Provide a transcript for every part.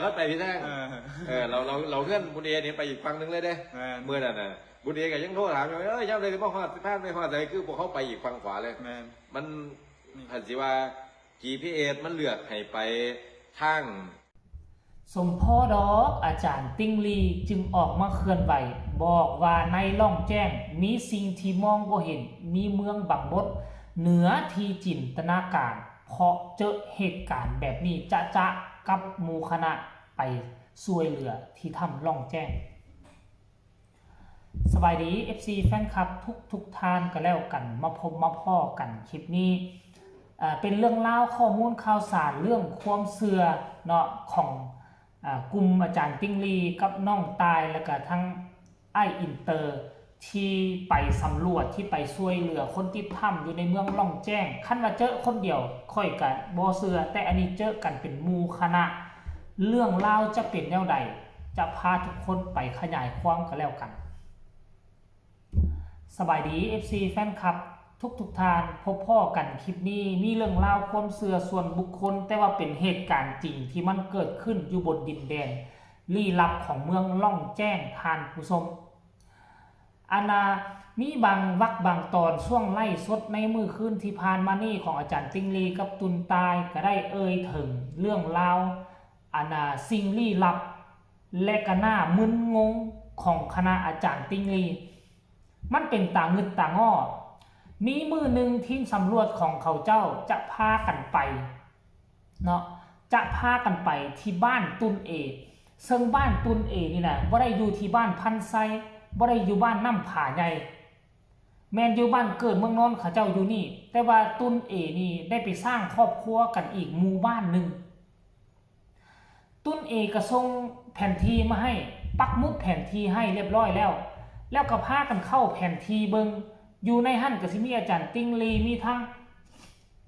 เขาไปพี่แท่งเราเพื่อนบุญเอเนี่ยไปอีกฝั่งนึงเลยเด้เมื่อนั้นน่ะบุญเอก็ยังโทรถามอยู่ย่ำเลยพ่อฮอดพลาดไม่ฮอดใจคือพวกเขาไปอีกฝั่งขวาเลยมันหันสิว่า GPS มันเลือกให้ไปทางสมพ่อดอกอาจารย์ติ้งลีจึงออกมาเคลื่อนไหวบอกว่าในล่องแจ้งมีสิ่งที่มองบ่เห็นมีเมืองบังบดเหนือที่จินตนาการเพราะเจอเหตุการณ์แบบนี้จะกับหมู่คณะไปช่วยเหลือที่ทำล่องแจ้งสบายดี FC แฟนคลับทุกท่านก็แล้วกันมาพบมาพ่อกันคลิปนี้เป็นเรื่องเล่าข้อมูลข่าวสารเรื่องความเชื่อเนาะของกลุ่มอาจารย์ติ้งลีกับน้องตายแล้วก็ทั้งไออินเตอร์ที่ไปสำรวจที่ไปช่วยเหลือคนที่ถ้ำอยู่ในเมืองล่องแจ้งขั้นว่าเจอคนเดียวค่อยกันบ่เชื่อแต่อันนี้เจอกันเป็นหมู่คณะเรื่องเล่าจะเป็นแนวใดจะพาทุกคนไปขยายความกันแล้วกันสบายดี FC แฟนคลับทุกท่านพบพ่อกันคลิปนี้มีเรื่องราวความเชื่อส่วนบุคคลแต่ว่าเป็นเหตุการณ์จริงที่มันเกิดขึ้นอยู่บนดินแดนลี้ลับของเมืองล่องแจ้งทานผู้ชมมีบางวรรคบางตอนช่วงไล่สดในมือคืนที่ผ่านมานี่ของอาจารย์ติ้งลีกับตุนตายก็ได้เอ่ยถึงเรื่องราวสิ่งลี้ลับและก็น่ามึนงงของคณะอาจารย์ติ้งลีมันเป็นต่างงึดต่างอ้อมีมือหนึ่งทีมสำรวจของเขาเจ้าจะพากันไปเนาะจะพากันไปที่บ้านตุนเอซึ่งบ้านตุนเอนี่นะบ่ได้อยู่ที่บ้านพันไซบ่ได้อยู่บ้านน้ำผาใหญ่แมนอยู่บ้านเกิดเมืองนอนเขาเจ้าอยู่นี่แต่ว่าตุนเอนี่ได้ไปสร้างครอบครัวกันอีกหมู่บ้านหนึ่งตุนเอก็ส่งแผนที่มาให้ปักหมุดแผนที่ให้เรียบร้อยแล้วก็พากันเข้าแผนที่เบิงอยู่ในหั่นก็สิมีอาจารย์ติ้งลีมีทั้ง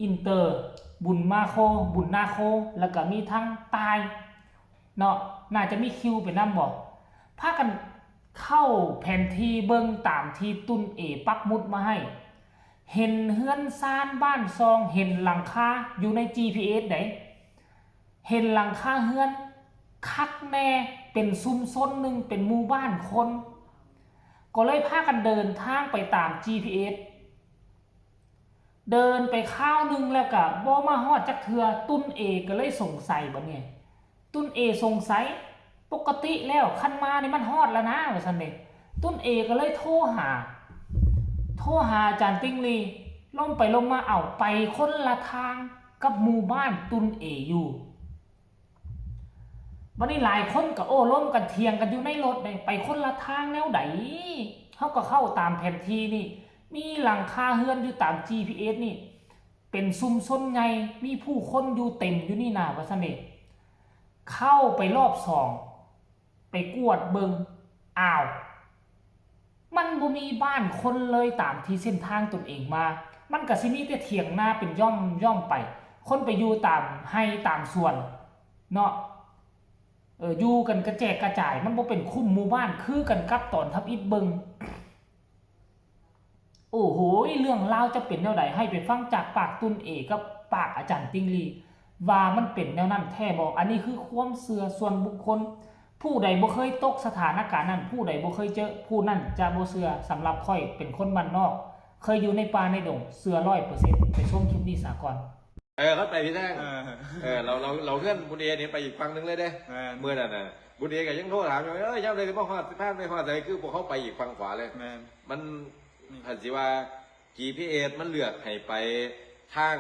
อินเตอร์บุญนาโคแล้วก็มีทั้งตายเนาะน่าจะมีคิวเป็นนำบ่พากันเข้าแผนที่เบิงตามที่ตุนเอปักหมุดมาให้เห็นเฮือนซานบ้านซองเห็นหลังคาอยู่ใน GPS ได้เห็นหลังคาเฮือนคักแน่เป็นซุมซนหนึ่งเป็นหมู่บ้านคนก็เลยพากันเดินทางไปตาม GPS เดินไปข้าวนึงแล้วก็บ่มาฮอดจักเทื่อตุนเอก็เลยสงสัยบัดนี้ตุนเอสงสัยปกติแล้วคันมานี่มันฮอดแล้วนะว่าซั่นเด้ตุนเอก็เลยโทรหาอาจารย์ติ้งลีลงไปลงมาเอาไปคนละทางกับหมู่บ้านตุนเออยู่วันนี้หลายคนก็โอ้ล้มกันเถียงกันอยู่ในรถเลยไปคนละทางแนวใดเขาก็เข้าตามแผนที่นี่มีหลังคาเฮือนอยู่ตาม GPS นี่เป็นซุมซนไงมีผู้คนอยู่เต็มอยู่นี่นาว่าซั่นเด้เข้าไปรอบ2ไปกวดเบิงอ้าวมันบ่มีบ้านคนเลยตามที่เส้นทางตนเองมามันก็สิมีแต่เถียงหน้าเป็นย่อมไปคนไปอยู่ตามให้ตามส่วนเนาะอยู่กันกระแจกกระจายมันบ่เป็นคุ้มหมู่บ้านคือกันกับตอนทับอิฐเบิงโอ้โหเรื่องราวจะเป็นแนวใดให้ไปฟังจากปากตุนเอกับปากอาจารย์ติ้งลีว่ามันเป็นแนวนั้นแท้บ่อันนี้คือความเชื่อส่วนบุคคลผู้ใดบ่เคยตกสถานการณ์นั้นผู้ใดบ่เคยเจอผู้นั้นจะบ่เชื่อสำหรับค่อยเป็นคนบ้านนอกเคยอยู่ในป่าในดงเชื่อ 100% ไปชมคลิปนี้ซะก่อนเขาไปพี่แท่งเราเพื่อนบุญเอเนี่ยไปอีกฝั่งนึงเลยเด้เมื่อนั้นน่ะบุญเอก็ยังโทรถามอยู่ย่ำเลยพ่อฮอดพลาดไม่ฮอดใจคือพวกเขาไปอีกฝั่งขวาเลยมันหันสิว่า GPS มันเลือกให้ไปทาง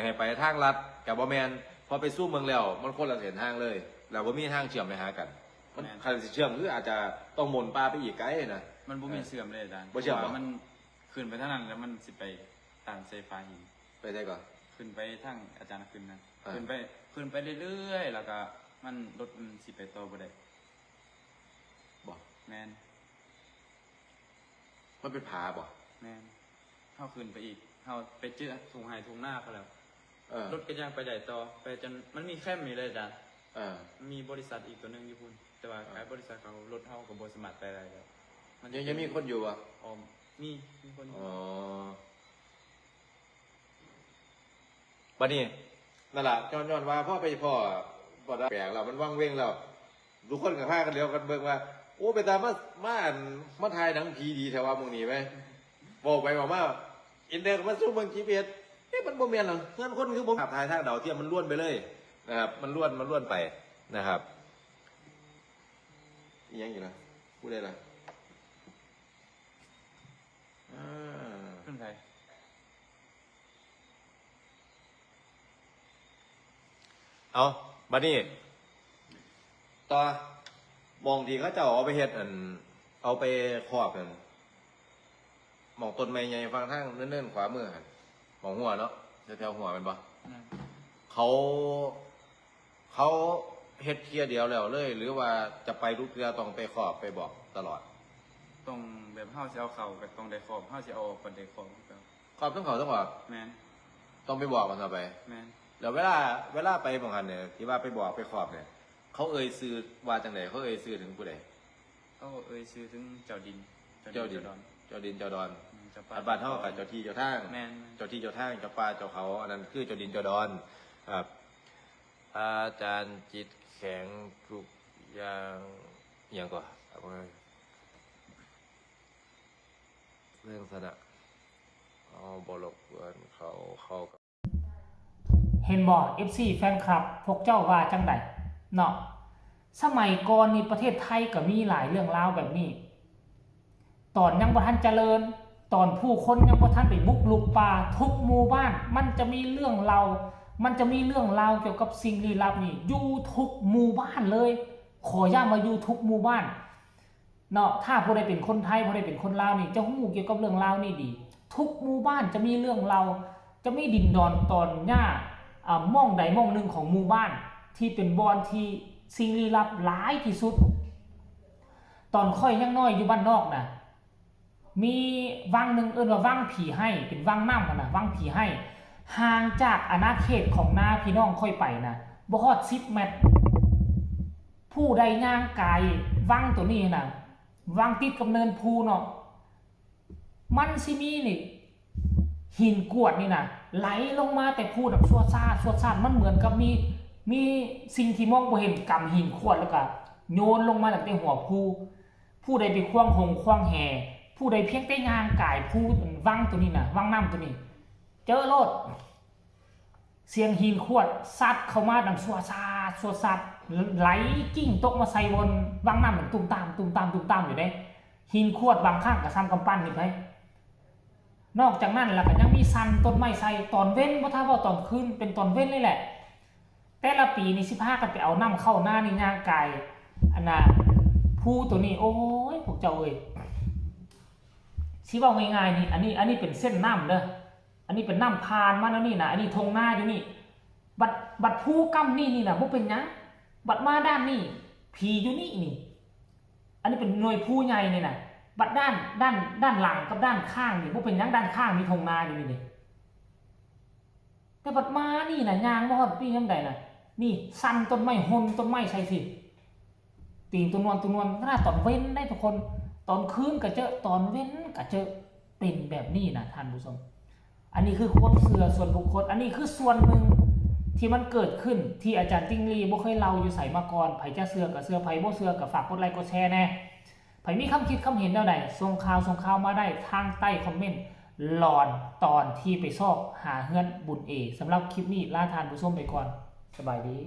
ให้ไปทางลัดกับบ่แมนพอไปสู้เมืองแล้วมันคนละเส้นทางเลยแล้วบ่มีทางเชื่อมไปหากันมันคันสิเชื่อมคืออาจจะต้องหมุนปลาไปอีกไกลนะมันบ่มีเชื่อมเลยอาจารย์บ่เชื่อมมันขึ้นไปทางนั้นแล้วมันสิไปตามเซฟาหินไปได้ก่อนขึ้นไปทางอาจารย์ขึ้นนะขึ้นไปเรื่อยๆแล้วก็มันรถมันสิไปต่อบ่ได้บ่แม่นมันเป็นผาบ่แม่นเฮาขึ้นไปอีกเฮาไปเจอทุ่งไร่ทุ่งนาเขาแล้วรถก็ยังไปได้ต่อไปจนมันมีแคมป์นี่เลยอาจารย์มีบริษัทอีกตัวนึงอยู่พุ่นแต่ว่าขายบริษัทเขารถเฮาก็บ่สามารถไปได้แล้วมันยังมีคนอยู่อ่ะมีคนอยู่บัดนี้นั่นล่ะย้อนว่าพ่อไปพ่อ บ่ได้แปลกแล้วมันว่างเว้งแล้วทุกคนก็พากันเดียวกันเบิ่งว่าโอ้ไปตามมาถ่ายหนังผีดีแถวว่ามึงนี่ไหมบอกไปบอกว่าอินเทอร์มันสู้เมืองจีเปียมันบ่แม่นหรอกเพื่อนคนคือผมขับถ่ายทางดาวเทียมมันล้วนไปเลยนะครับมันล้วนไปนะครับยังอยู่นะพูดได้ละขึ้นใครเอาบัดนี้ต่อมองทีเขาเจ้าเอาไปเฮ็ดเอาไปครอบกันมองต้นไม้ใหญ่ฟังทางเนิ่นๆขวามือหันมองหัวเนาะแถวหัวเป็นปะเขาเฮ็ดเทียเดียวแล้วเลย หรือว่าจะไปลูกเรือต้องไปครอบไปบอกตลอดตรงแบบเฮาสิเอาเข่ากับตรงไดขอบเฮาสิเอาปันไดขอบครอบต้องเขาต้องบอกแม่นต้องไปบอกมันต่อไปแม่นแล้วเวลาไปบางอันเนี่ยที่ว่าไปบอกไปครอบเนี่ยเขาเอ่ยซื้อว่าจังไหนเขาเอ่ยซื้อถึงผู้ใดเขาเอ่ยซื้อถึงเจ้าดินเจ้าดอนอันบ้านเท่ากับเจ้าที่เจ้าทางเจ้าที่เจ้าทางเจ้าป่าเจ้าเขาอันนั้นคือเจ้าดินเจ้าดอนครับอาจารย์จิตแข็งทุกอย่างก่อนเรื่องสนะเอาบลกเกินเขาเห็นบ่ FC แฟนคลับพวกเจ้าว่าจังไดเนาะสมัยก่อนนี่ประเทศไทยก็มีหลายเรื่องราวแบบนี้ตอนยังบ่ทันเจริญตอนผู้คนยังบ่ทันไปบุกลุกป่าทุกหมู่บ้านมันจะมีเรื่องราวเกี่ยวกับสิ่งลี้ลับนี่อยู่ทุกหมู่บ้านเลยขอย่ามาอยู่ทุกหมู่บ้านเนาะถ้าผู้ใดเป็นคนไทยผู้ใดเป็นคนลาวนี่จะฮู้เกี่ยวกับเรื่องราวนี่ดีทุกหมู่บ้านจะมีเรื่องราวจะมีดินดอนตอนหญ้าม่องใดม่องหนึ่งของหมู่บ้านที่เป็นบอนที่สิ่งลี้ลับหลายที่สุดตอนค่อยยังน้อยอยู่บ้านนอกน่ะมีวังหนึ่งว่าวังผีให้เป็นวังน้ำนะวังผีให้ห่างจากอาณาเขตของนาพี่น้องค่อยไปนะบ่ฮอด10 เมตรผู้ใดย่างกายวังตัวนี้นะวังติดกับเนินภูเนาะมันสิมีนี่หินกรวดนี่นะไหลลงมาแต่พูดแบบชั่วซ่ามันเหมือนกับมีสิ่งที่มองบ่เห็นกำหินขวดแล้วก็โยนลงมาจากในหัวผู้ใดไปคว้างหงคว้างแห่ผู้ใดเพียงแต่ย่างกายผู้วังตัวนี้นะวังน้ำตัวนี้เจอโลดเสียงหินขวดซัดเข้ามาดังชั่วซ่าไหลกิ้งตกมาใส่บนวังน้ำเหมือนตุ้มตามอยู่ได้หินขวดบางข้างกับซ้ำกำปั้นนี่ไปนอกจากนั้นแล้วก็ยังมีซันต้นไม้ใส่ตอนเว้นว่าถ้าว่าตอนคืนเป็นตอนเว้นเลยแหละแต่ละปีนี่15กันไปเอาน้ำเข้าหน้านี่ย่างกายอันน่ะผู้ตัวนี้โอ้ยพวกเจ้าเอ้ยสิว่าง่ายๆนี่อันนี้เป็นเส้นน้ำเด้ออันนี้เป็นน้ำพานมาแล้วนี่นะอันนี้ทงหน้าอยู่นี่บัดผู้กั้มนี่นะบ่เป็นหยังบัดมาด้านนี่ผีอยู่นี่อันนี้เป็นหน่วยผู้ใหญ่นี่นะบัดด้านหลังกับด้านข้างนี่บ่เป็นหยังด้านข้างมีทงนาอยู่นี่แต่บัดมานี่นะยางบ่ฮอดปียามใดน่ะนี่สั่นต้นไม้หนต้นไม้ใส่สิตีนตัวนวลขนาดตอนเว้นได้ทุกคนตอนคืนก็เจอตอนเว้นก็เจอเป็นแบบนี้นะท่านผู้ชมอันนี้คือความเชื่อส่วนบุคคลอันนี้คือส่วนหนึ่งที่มันเกิดขึ้นที่อาจารย์ติ้งลี่บ่เคยเล่าอยู่ใส่มาก่อนไผจะเชื่อก็เชื่อไผบ่เชื่อก็ฝากกดไลค์กดแชร์แน่ไผมีคำคิดคำเห็นแนวใดส่งข่าวมาได้ทางใต้คอมเมนต์หลอนตอนที่ไปซอกหาเฮือนบุญเอสำหรับคลิปนี้ลาท่านผู้ชมไปก่อนสบายดี